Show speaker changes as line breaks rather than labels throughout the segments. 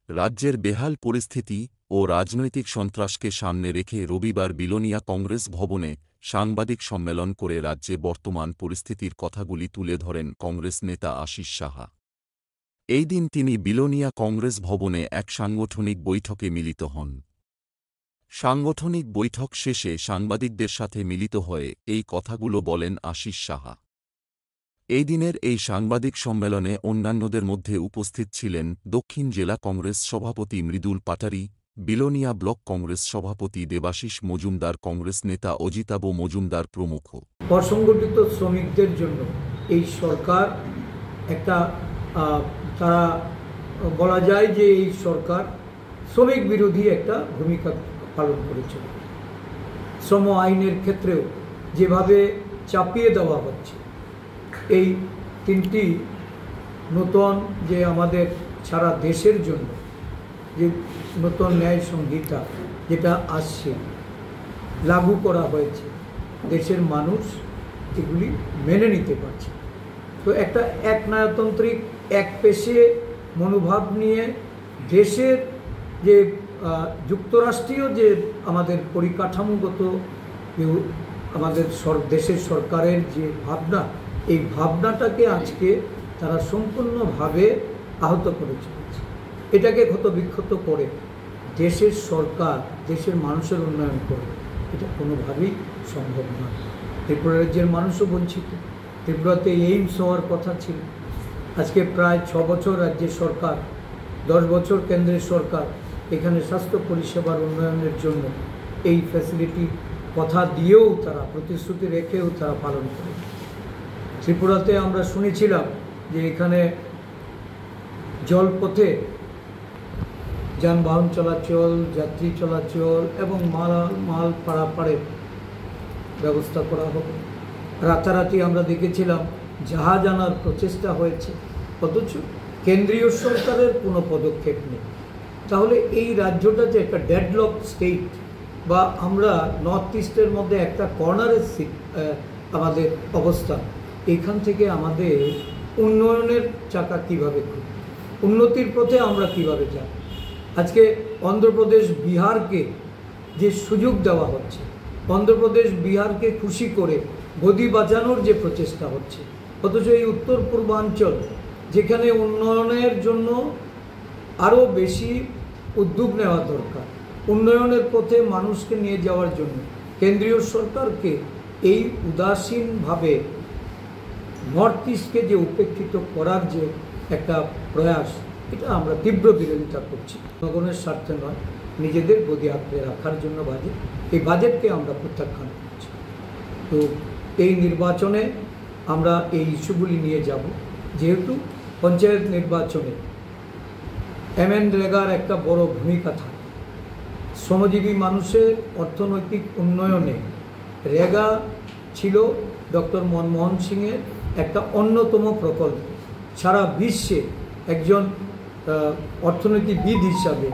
রাজ্যের বেহাল পরিস্থিতি ও রাজনৈতিক সন্ত্রাসকে সামনে রেখে রবিবার বিলোনিয়া কংগ্রেস ভবনে সাংবাদিক সম্মেলন করে রাজ্যে বর্তমান পরিস্থিতির কথাগুলি তুলে ধরেন কংগ্রেস নেতা আশিস সাহা। এই দিন তিনি বিলোনিয়া কংগ্রেস ভবনে এক সাংগঠনিক বৈঠকে মিলিত হন। সাংগঠনিক বৈঠক শেষে সাংবাদিকদের সাথে মিলিত হয়ে এই কথাগুলো বলেন আশিস সাহা। এই দিনের এই সাংবাদিক সম্মেলনে অন্যান্যদের মধ্যে উপস্থিত ছিলেন দক্ষিণ জেলা কংগ্রেস সভাপতি মৃদুল পাটারি, বিলোনিয়া ব্লক কংগ্রেস সভাপতি দেবাশিস মজুমদার, কংগ্রেস নেতা অজিতাভ মজুমদার প্রমুখ।
অসংগঠিত শ্রমিকদের জন্য এই সরকার একটা তারা বলা যায় যে এই সরকার শ্রমিক বিরোধী একটা ভূমিকা পালন করেছে। শ্রম আইনের ক্ষেত্রেও যেভাবে চাপিয়ে দেওয়া হচ্ছে, এই তিনটি নতুন যে আমাদের সারা দেশের জন্য যে নতুন ন্যায় সংহিতা যেটা আসছে, লাগু করা হয়েছে, দেশের মানুষ এগুলি মেনে নিতে পারছে। তো একটা একনায়কতান্ত্রিক এক পেশে মনোভাব নিয়ে দেশের যে যুক্তরাষ্ট্রীয় যে আমাদের পরিকাঠামোগত আমাদের দেশের সরকারের যে ভাবনা, এই ভাবনাটাকে আজকে তারা সম্পূর্ণভাবে আহত করে চলেছে। এটাকে ক্ষতবিক্ষত করে দেশের সরকার দেশের মানুষের উন্নয়ন করে, এটা কোনোভাবেই সম্ভব নয়। ত্রিপুরা রাজ্যের মানুষও বঞ্চিত। ত্রিপুরাতে এইমস হওয়ার কথা ছিল, আজকে প্রায় 6 বছর রাজ্যের সরকার, 10 বছর কেন্দ্রের সরকার এখানে স্বাস্থ্য পরিষেবার উন্নয়নের জন্য এই ফ্যাসিলিটি কথা দিয়েও তারা প্রতিশ্রুতি রেখেও তারা পালন করে। ত্রিপুরাতে আমরা শুনেছিলাম যে এখানে জলপথে যানবাহন চলাচল, যাত্রী চলাচল এবং মাল পারাপারের ব্যবস্থা করা হবে। রাতারাতি আমরা দেখেছিলাম জাহাজ আনার প্রচেষ্টা হয়েছে, অথচ কেন্দ্রীয় সরকারের কোনো পদক্ষেপ নেই। তাহলে এই রাজ্যটা যে একটা ডেডলক স্টেট, বা আমরা নর্থ ইস্টের মধ্যে একটা কর্নারের আমাদের অবস্থান, এখান থেকে আমাদের উন্নয়নের চাকা কীভাবে ঘুরবে, উন্নতির পথে আমরা কিভাবে যাব। আজকে অন্ধ্রপ্রদেশ বিহারকে যে সুযোগ দেওয়া হচ্ছে, অন্ধ্রপ্রদেশ বিহারকে খুশি করে গদি বাঁচানোর যে প্রচেষ্টা হচ্ছে, অথচ এই উত্তর পূর্বাঞ্চল যেখানে উন্নয়নের জন্য আরও বেশি উদ্যোগ নেওয়া দরকার, উন্নয়নের পথে মানুষকে নিয়ে যাওয়ার জন্য কেন্দ্রীয় সরকারকে এই উদাসীনভাবে নর্থ ইস্টকে যে উপেক্ষিত করার যে একটা প্রয়াস, এটা আমরা তীব্র বিরোধিতা করছি। জনগণের স্বার্থে নয়, নিজেদের গদি আঁকড়ে রাখার জন্য বাজেট, এই বাজেটকে আমরা প্রত্যাখ্যান করছি। তো এই নির্বাচনে আমরা এই ইস্যুগুলি নিয়ে যাব, যেহেতু পঞ্চায়েত নির্বাচনে MNREGAর একটা বড় ভূমিকা থাকে। শ্রমজীবী মানুষের অর্থনৈতিক উন্নয়নে রেগা ছিল ডক্টর মনমোহন সিংয়ের একটা অন্যতম প্রকল্প। সারা বিশ্বে একজন অর্থনীতিবিদ হিসাবে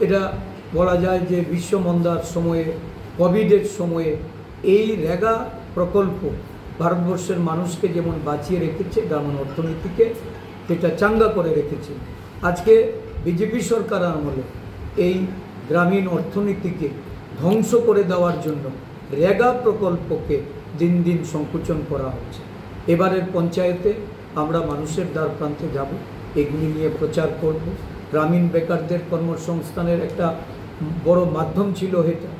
এটা বলা যায় যে বিশ্বমন্দার সময়ে, কোভিডের সময়ে এই রেগা প্রকল্প ভারতবর্ষের মানুষকে যেমন বাঁচিয়ে রেখেছে, গ্রামীণ অর্থনীতিকে যেটা চাঙ্গা করে রেখেছে, আজকে বিজেপি সরকার আমলে এই গ্রামীণ অর্থনীতিকে ধ্বংস করে দেওয়ার জন্য রেগা প্রকল্পকে দিন দিন সংকুচন করা হচ্ছে। এবারের পঞ্চায়েতে আমরা মানুষের দ্বার প্রান্তে যাব, এগুলি নিয়ে প্রচার করব। গ্রামীণ বেকারদের কর্মসংস্থানের একটা বড় মাধ্যম ছিল এটা।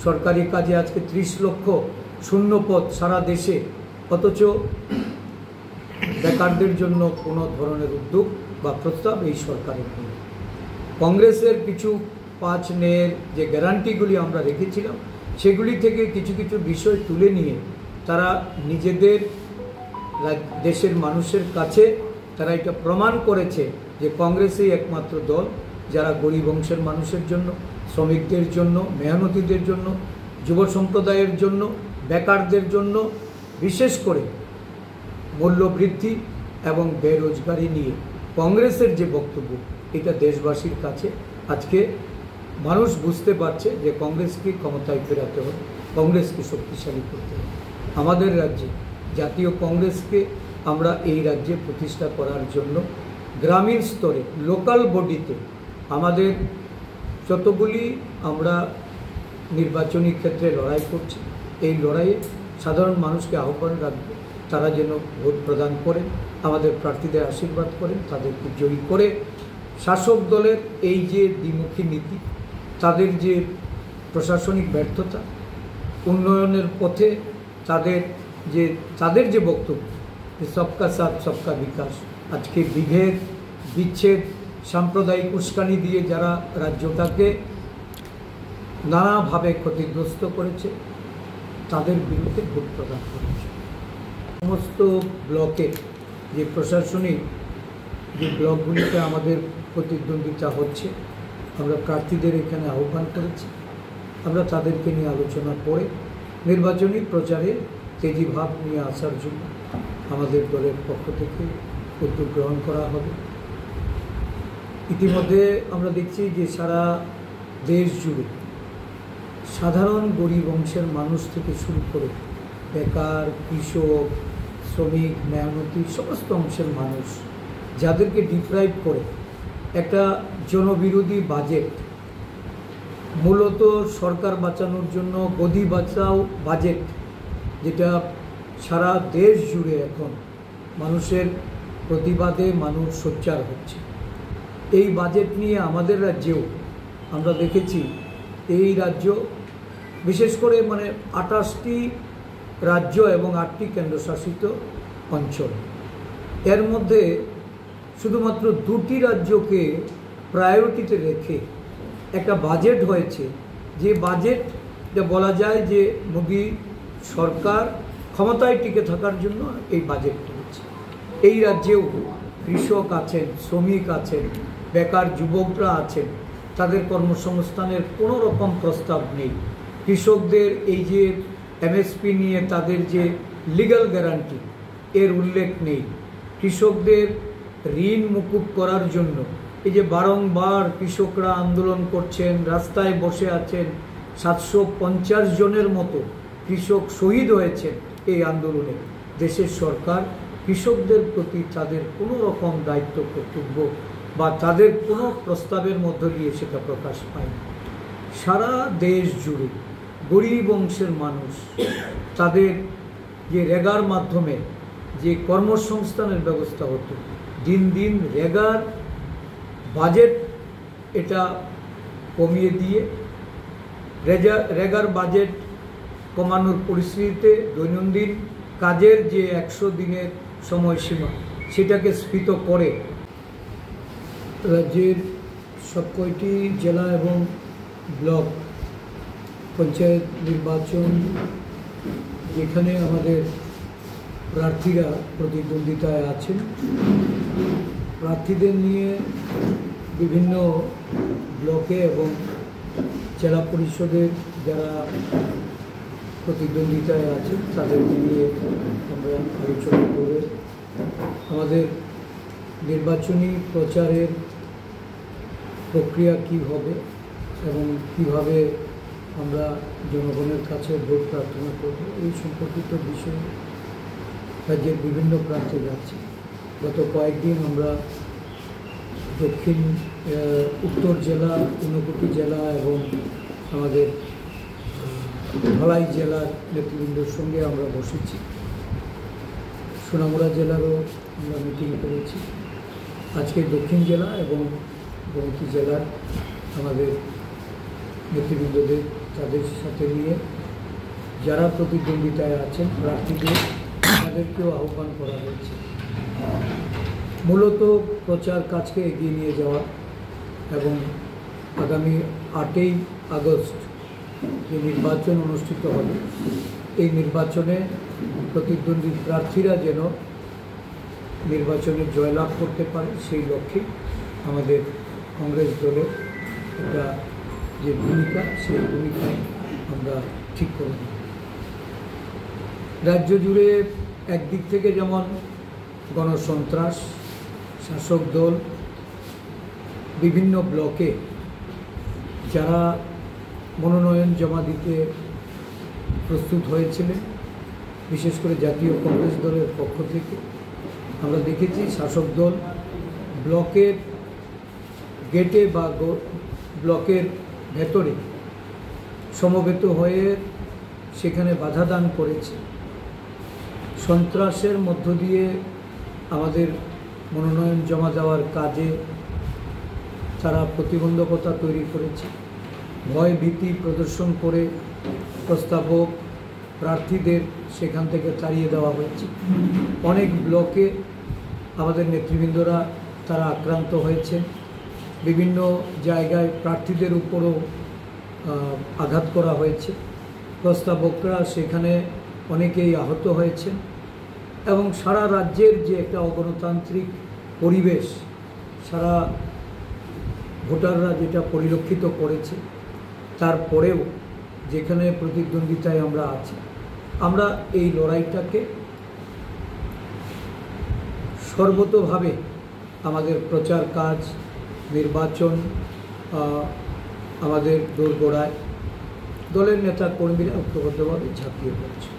সরকারি কাজে আজকে 30 লক্ষ শূন্যপদ সারা দেশে, অথচ বেকারদের জন্য কোনো ধরনের উদ্যোগ বা প্রস্তাব এই সরকারের নেই। কংগ্রেসের কিছু 5 নের যে গ্যারান্টিগুলি আমরা রেখেছিলাম, সেগুলি থেকে কিছু কিছু বিষয় তুলে নিয়ে তারা নিজেদের দেশের মানুষের কাছে তারা এটা প্রমাণ করেছে যে কংগ্রেসই একমাত্র দল যারা গরিব অংশের মানুষের জন্য, শ্রমিকদের জন্য, মেহনতিদের জন্য, যুব সম্প্রদায়ের জন্য, বেকারদের জন্য, বিশেষ করে মূল্যবৃদ্ধি এবং বেরোজগারি নিয়ে কংগ্রেসের যে বক্তব্য, এটা দেশবাসীর কাছে আজকে মানুষ বুঝতে পারছে যে কংগ্রেসকে ক্ষমতায় ফেরাতে হবে, কংগ্রেসকে শক্তিশালী করতে হবে। আমাদের রাজ্যে জাতীয় কংগ্রেসকে আমরা এই রাজ্যে প্রতিষ্ঠা করার জন্য গ্রামীণ স্তরে লোকাল বডিতে আমাদের যতগুলি আমরা নির্বাচনী ক্ষেত্রে লড়াই করছি, এই লড়াইয়ে সাধারণ মানুষকে আহ্বান রাখবে তারা যেন ভোট প্রদান করেন, আমাদের প্রার্থীদের আশীর্বাদ করেন, তাদেরকে জয়ী করে শাসক দলের এই যে দ্বিমুখী নীতি, তাদের যে প্রশাসনিক ব্যর্থতা, উন্নয়নের পথে তাদের যে বক্তব্য যে সবকা সাথ সবকা বিকাশ, আজকে বিভেদ বিচ্ছেদ সাম্প্রদায়িক উস্কানি দিয়ে যারা রাজ্যটাকে নানাভাবে ক্ষতিগ্রস্ত করেছে তাদের বিরুদ্ধে ভোট প্রদান করেছে। সমস্ত ব্লকে যে প্রশাসনিক যে ব্লকগুলিতে আমাদের প্রতিদ্বন্দ্বিতা হচ্ছে, আমরা প্রার্থীদের এখানে আহ্বান করেছি, আমরা তাদেরকে নিয়ে আলোচনা করে নির্বাচনী প্রচারে তেজি ভাব নিয়ে আসার জন্য আমাদের দলের পক্ষ থেকে উদ্যোগ গ্রহণ করা হবে। ইতিমধ্যে আমরা দেখছি যে সারা দেশ জুড়ে সাধারণ গরিব অংশের মানুষ থেকে শুরু করে বেকার, কৃষক, শ্রমিক, মেহনতি সমস্ত অংশের মানুষ যাদেরকে ডিপ্রাইভ করে একটা জনবিরোধী বাজেট, মূলত সরকার বাঁচানোর জন্য গদি বাঁচাও বাজেট, যেটা সারা দেশ জুড়ে এখন মানুষের প্রতিবাদে মানুষ সোচ্চার হচ্ছে। এই বাজেট নিয়ে আমাদের রাজ্যেও আমরা দেখেছি, এই রাজ্য বিশেষ করে 28টি রাজ্য এবং 8টি কেন্দ্রশাসিত অঞ্চল, এর মধ্যে শুধুমাত্র 2টি রাজ্যকে প্রায়োরিটিতে রেখে একটা বাজেট হয়েছে, যে বাজেটটা বলা যায় যে মোদী সরকার ক্ষমতায় টিকে থাকার জন্য এই বাজেট করেছে। এই রাজ্যেও কৃষক আছেন, শ্রমিক আছেন, বেকার যুবকরা আছেন, তাদের কর্মসংস্থানের কোনো রকম প্রস্তাব নেই। কৃষকদের এই যে এমএসপি নিয়ে তাদের যে লিগ্যাল গ্যারান্টি, এর উল্লেখ নেই। কৃষকদের ঋণ মুকুব করার জন্য এই যে বারংবার কৃষকরা আন্দোলন করছেন, রাস্তায় বসে আছেন, 750 জনের মতো কৃষক শহীদ হয়েছেন এই আন্দোলনে। দেশের সরকার কৃষকদের প্রতি তাদের কোনো রকম দায়িত্ব কর্তব্য বা তাদের কোনো প্রস্তাবের মধ্য দিয়ে সেটা প্রকাশ পায় না। সারা দেশ জুড়ে গরিব অংশের মানুষ তাদের যে রেগার মাধ্যমে যে কর্মসংস্থানের ব্যবস্থা হতো, দিন দিন রেগার বাজেট এটা কমিয়ে দিয়ে রেগার বাজেট কমানোর পরিস্থিতিতে দৈনন্দিন কাজের যে 100 দিনের সময়সীমা সেটাকে স্ফীত করে রাজ্যের সব কয়টি জেলা এবং ব্লক পঞ্চায়েত নির্বাচন, যেখানে আমাদের প্রার্থীরা প্রতিদ্বন্দ্বিতায় আছেন, প্রার্থীদের নিয়ে বিভিন্ন ব্লকে এবং জেলা পরিষদের যারা প্রতিদ্বন্দ্বিতায় আছেন তাদেরকে নিয়ে আমরা আলোচনা করে আমাদের নির্বাচনী প্রচারের প্রক্রিয়া কী হবে এবং কীভাবে আমরা জনগণের কাছে ভোট প্রার্থনা করব, এই সম্পর্কিত বিষয়ে রাজ্যের বিভিন্ন প্রান্তে যাচ্ছি। গত কয়েকদিন আমরা উত্তর জেলা, ঊনকোটি জেলা এবং আমাদের ধলাই জেলার নেতৃবৃন্দের সঙ্গে আমরা বসেছি। সোনামুড়া জেলারও আমরা মিটিং করেছি। আজকে দক্ষিণ জেলা এবং গোমতী জেলার আমাদের নেতৃবৃন্দদের তাদের সাথে নিয়ে যারা প্রতিদ্বন্দ্বিতায় আছেন প্রার্থীদের, তাদেরকেও আহ্বান করা হয়েছে। মূলত প্রচার কাজকে এগিয়ে নিয়ে যাওয়া এবং আগামী 8ই আগস্ট যে নির্বাচন অনুষ্ঠিত হবে, এই নির্বাচনে প্রতিদ্বন্দ্বী প্রার্থীরা যেন নির্বাচনে জয়লাভ করতে পারে, সেই লক্ষ্যে আমাদের কংগ্রেস দলের একটা যে ভূমিকা, সেই ভূমিকায় আমরা ঠিক করে নিই। রাজ্য জুড়ে একদিক থেকে যেমন গণসন্ত্রাস, শাসক দল বিভিন্ন ব্লকে যারা মনোনয়ন জমা দিতে প্রস্তুত হয়েছিলেন, বিশেষ করে জাতীয় কংগ্রেস দলের পক্ষ থেকে আমরা দেখেছি শাসক দল ব্লকের গেটে বা ব্লকের ভেতরে সমবেত হয়ে সেখানে বাধা দান করেছে। সন্ত্রাসের মধ্য দিয়ে আমাদের মনোনয়ন জমা দেওয়ার কাজে তারা প্রতিবন্ধকতা তৈরি করেছে। ভয় ভীতি প্রদর্শন করে প্রস্তাবক প্রার্থীদের সেখান থেকে তাড়িয়ে দেওয়া হয়েছে। অনেক ব্লকে আমাদের নেতৃবৃন্দরা তারা আক্রান্ত হয়েছে। বিভিন্ন জায়গায় প্রার্থীদের উপরও আঘাত করা হয়েছে। প্রস্তাবকরা সেখানে অনেকেই আহত হয়েছে এবং সারা রাজ্যের যে একটা অগণতান্ত্রিক পরিবেশ সারা ভোটাররা যেটা পরিলক্ষিত করেছে, তারপরেও যেখানে প্রতিদ্বন্দ্বিতায় আমরা আছি, আমরা এই লড়াইটাকে সর্বতোভাবে আমাদের প্রচার কাজ, নির্বাচন, আমাদের দোরগোড়ায় দলের নেতা কর্মীরা ঐক্যবদ্ধভাবে ঝাঁপিয়ে পড়ছে।